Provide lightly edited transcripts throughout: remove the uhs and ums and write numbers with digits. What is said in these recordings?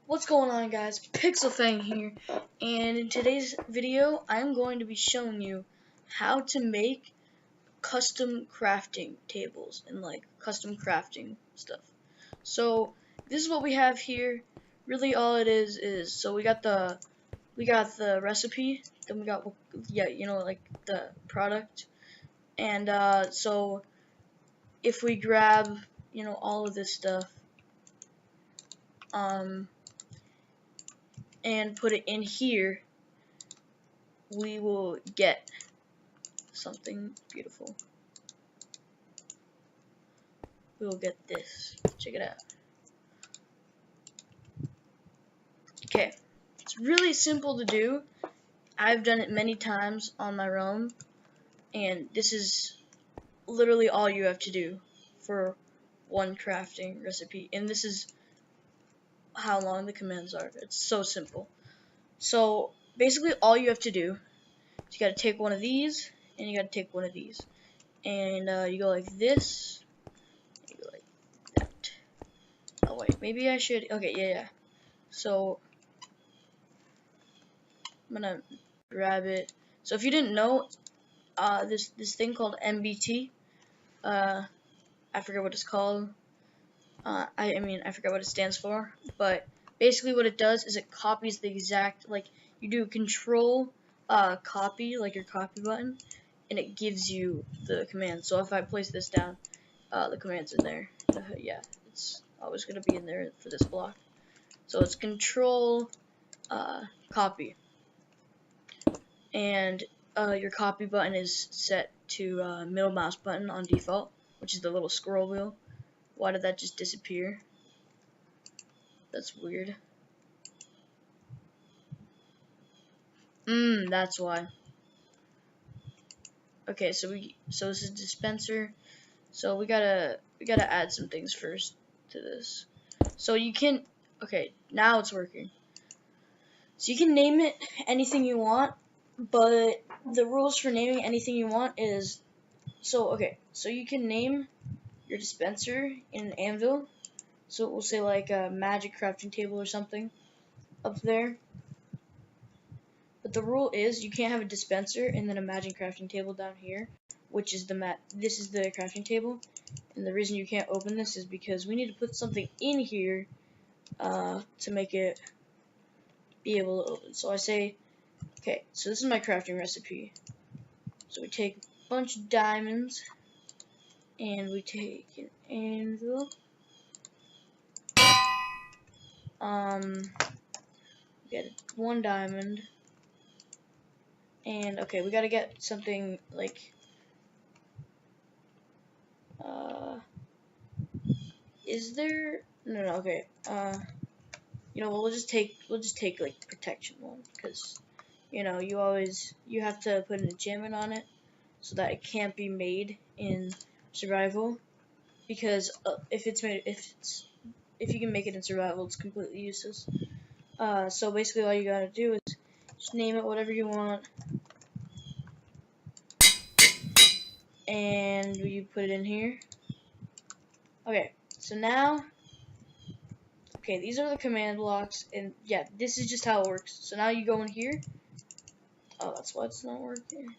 What's going on, guys? PixelFang here, and in today's video I'm going to be showing you how to make custom crafting tables and custom crafting stuff. So this is what we have here. Really all it is so we got the recipe, then we got the product, and so if we grab all of this stuff and put it in here, we will get something beautiful. We will get this. Check it out. Okay, it's really simple to do. I've done it many times on my own, and this is literally all you have to do for one crafting recipe, and this is how long the commands are. It's so simple. So basically all you have to do is you gotta take one of these and you gotta take one of these, and you go like this, you go like that. Oh wait, maybe I should, okay, yeah. So I'm gonna grab it. So if you didn't know, this thing called MBT, I forget what it's called. I forgot what it stands for, but basically what it does is it copies the exact, you do control copy, like your copy button, and it gives you the command. So if I place this down, the command's in there. Yeah, it's always going to be in there for this block. So it's control copy, and your copy button is set to middle mouse button on default, which is the little scroll wheel. Why did that just disappear? That's weird. That's why. Okay, so this is dispenser. So we gotta add some things first to this. So you can, okay, now it's working. So you can name it anything you want, but the rules for naming anything you want is, so you can name your dispenser in an anvil. So we'll say like a magic crafting table or something up there. But the rule is you can't have a dispenser and then a magic crafting table down here, which is this is the crafting table. And the reason you can't open this is because we need to put something in here to make it be able to open. So I say, okay, so this is my crafting recipe. So we take a bunch of diamonds and we take an anvil. We get 1 diamond, and okay, we gotta get something like is there okay, we'll just take like protection 1, because you have to put an enchantment on it so that it can't be made in survival, because if you can make it in survival, it's completely useless. So basically all you gotta do is just name it whatever you want, and you put it in here. Okay, so now, okay, these are the command blocks, and yeah, this is just how it works. So now you go in here. Oh, that's why it's not working.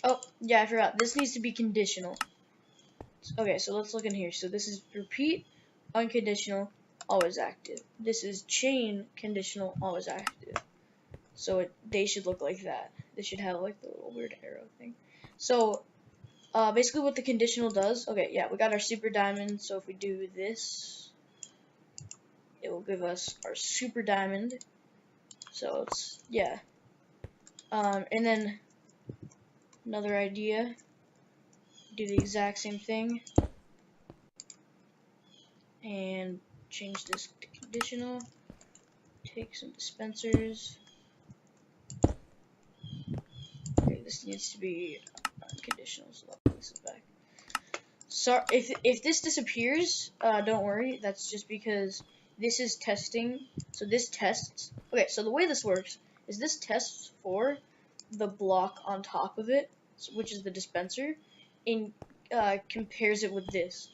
Oh, yeah, I forgot. This needs to be conditional. Okay, so let's look in here. So this is repeat, unconditional, always active. This is chain, conditional, always active. So they should look like that. They should have like the little weird arrow thing. So basically what the conditional does, okay, yeah, we got our super diamond. So if we do this, it will give us our super diamond. So it's, yeah. And then another idea, do the exact same thing and change this to conditional. Take some dispensers. Okay, this needs to be unconditional, so I'll put this back. So if this disappears, don't worry. That's just because this is testing. So this tests. Okay, so the way this works is this tests for the block on top of it, which is the dispenser, and compares it with this.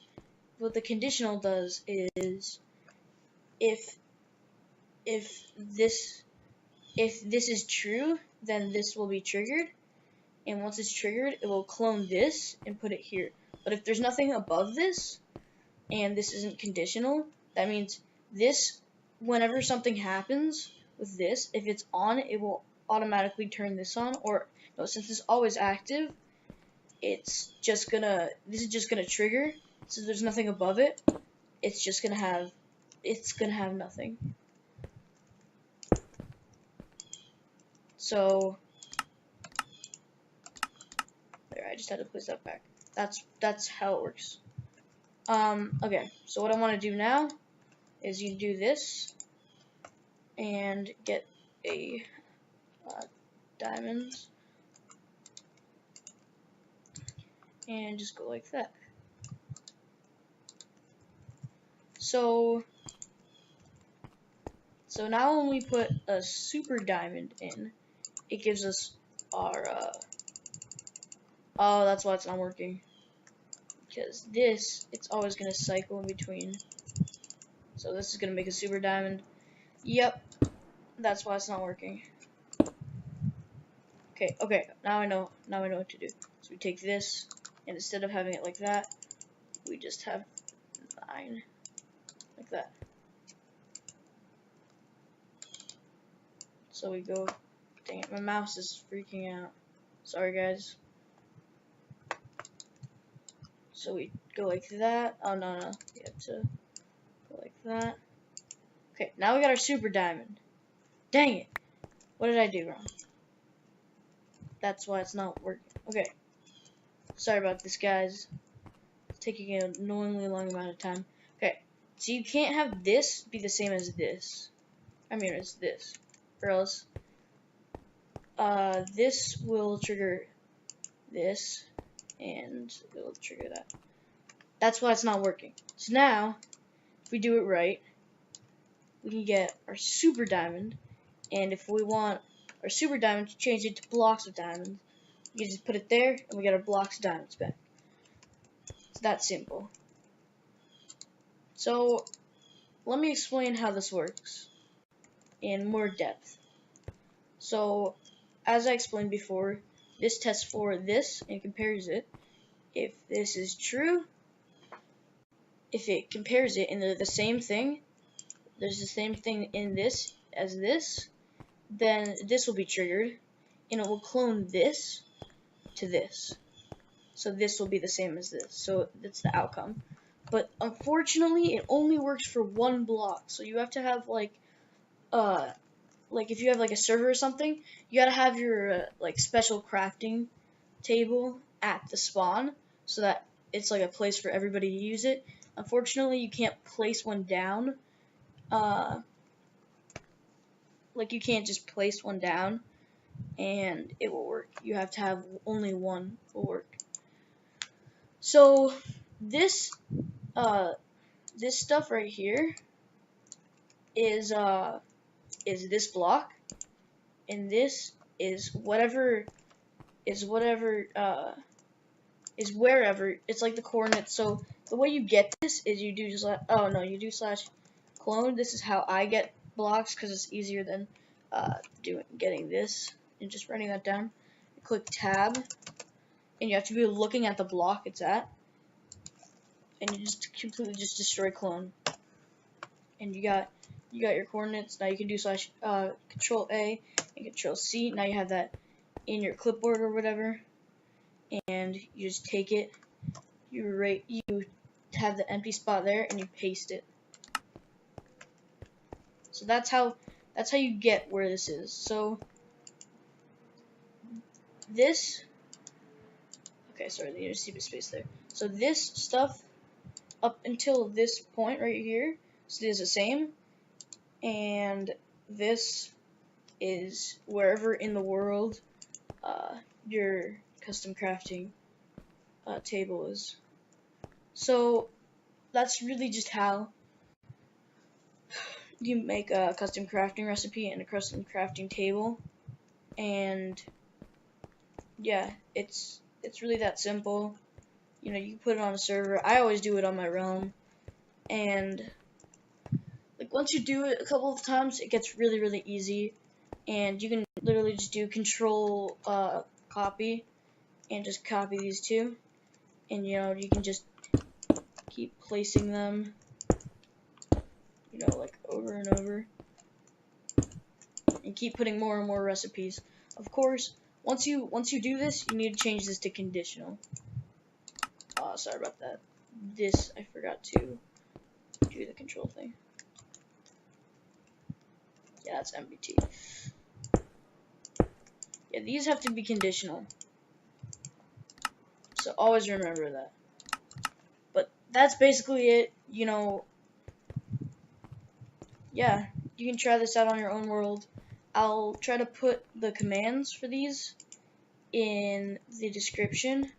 What the conditional does is if this is true, then this will be triggered, and once it's triggered, it will clone this and put it here. But if there's nothing above this, and this isn't conditional, that means this, whenever something happens with this, if it's on, it will automatically turn this on, or no, since it's always active, this is just gonna trigger, so there's nothing above it, it's gonna have nothing. So there, I just had to place that back. That's how it works. Okay, so what I want to do now is you do this and get a diamond and just go like that. So now when we put a super diamond in, it gives us our oh, that's why it's not working, because this, it's always going to cycle in between. So this is going to make a super diamond. Yep, that's why it's not working. Okay, now I know what to do. So we take this, and instead of having it like that, we just have 9 like that. So we go, dang it, my mouse is freaking out. Sorry guys. So we go like that. Oh no, we have to go like that. Okay, now we got our super diamond. Dang it. What did I do wrong? That's why it's not working. Okay. Sorry about this, guys. It's taking an annoyingly long amount of time. Okay. So you can't have this be the same as this. I mean, it's this. Or else, this will trigger this, and it will trigger that. That's why it's not working. So now, if we do it right, we can get our super diamond, and if we want our super diamond to change it to blocks of diamonds, you just put it there, and we get our blocks of diamonds back. It's that simple. So, let me explain how this works in more depth. So, as I explained before, this tests for this and compares it. If this is true, if it compares it and they're the same thing, there's the same thing in this as this, then this will be triggered, and it will clone this to this. So this will be the same as this. So that's the outcome. But unfortunately, it only works for one block. So you have to have like if you have like a server or something, you gotta have your like special crafting table at the spawn so that it's like a place for everybody to use it. Unfortunately, you can't place one down. Like you can't just place one down and it will work. You have to have only one will work. So this stuff right here is this block, and this is wherever. It's like the coordinates. So the way you get this is you do you do / clone. This is how I get blocks because it's easier than getting this and just writing that down. You click tab, and you have to be looking at the block it's at, and you just completely just destroy clone. And you got your coordinates. Now you can do Control A and Control C. Now you have that in your clipboard or whatever, and you just take it. You have the empty spot there, and you paste it. So that's how you get where this is. So this. Okay, sorry, you just keep a space there. So this stuff up until this point right here stays the same, and this is wherever in the world your custom crafting table is. So that's really just how you make a custom crafting recipe and a custom crafting table. And yeah, it's really that simple. you know, you can put it on a server. I always do it on my realm, and like once you do it a couple of times, it gets really, really easy, and you can literally just do control copy, and just copy these two, and you know, you can just keep placing them, you know, like over and over, and keep putting more and more recipes. Of course, once you do this, you need to change this to conditional. Sorry about that. This, I forgot to do the control thing. Yeah, that's MBT. Yeah, these have to be conditional. So always remember that. But that's basically it. You know, yeah, you can try this out on your own world. I'll try to put the commands for these in the description.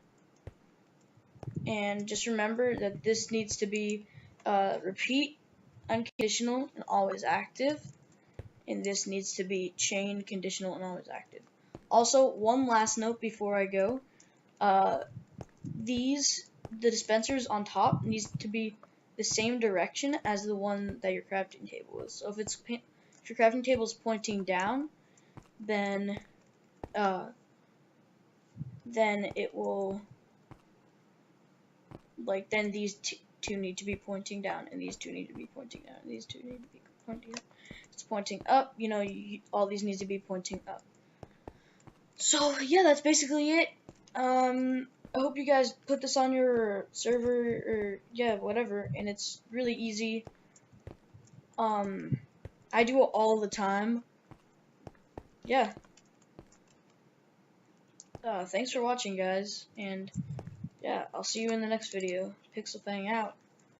And just remember that this needs to be repeat, unconditional, and always active. And this needs to be chain, conditional, and always active. Also, one last note before I go. The dispensers on top needs to be the same direction as the one that your crafting table is. So if your crafting table is pointing down, then it will, like, then these two need to be pointing down, and these two need to be pointing down, and these two need to be pointing down. It's pointing up, you know, all these need to be pointing up. So yeah, that's basically it. I hope you guys put this on your server, or yeah, whatever, and it's really easy. I do it all the time. Yeah. Thanks for watching, guys, and yeah, I'll see you in the next video. Pixel Fang out.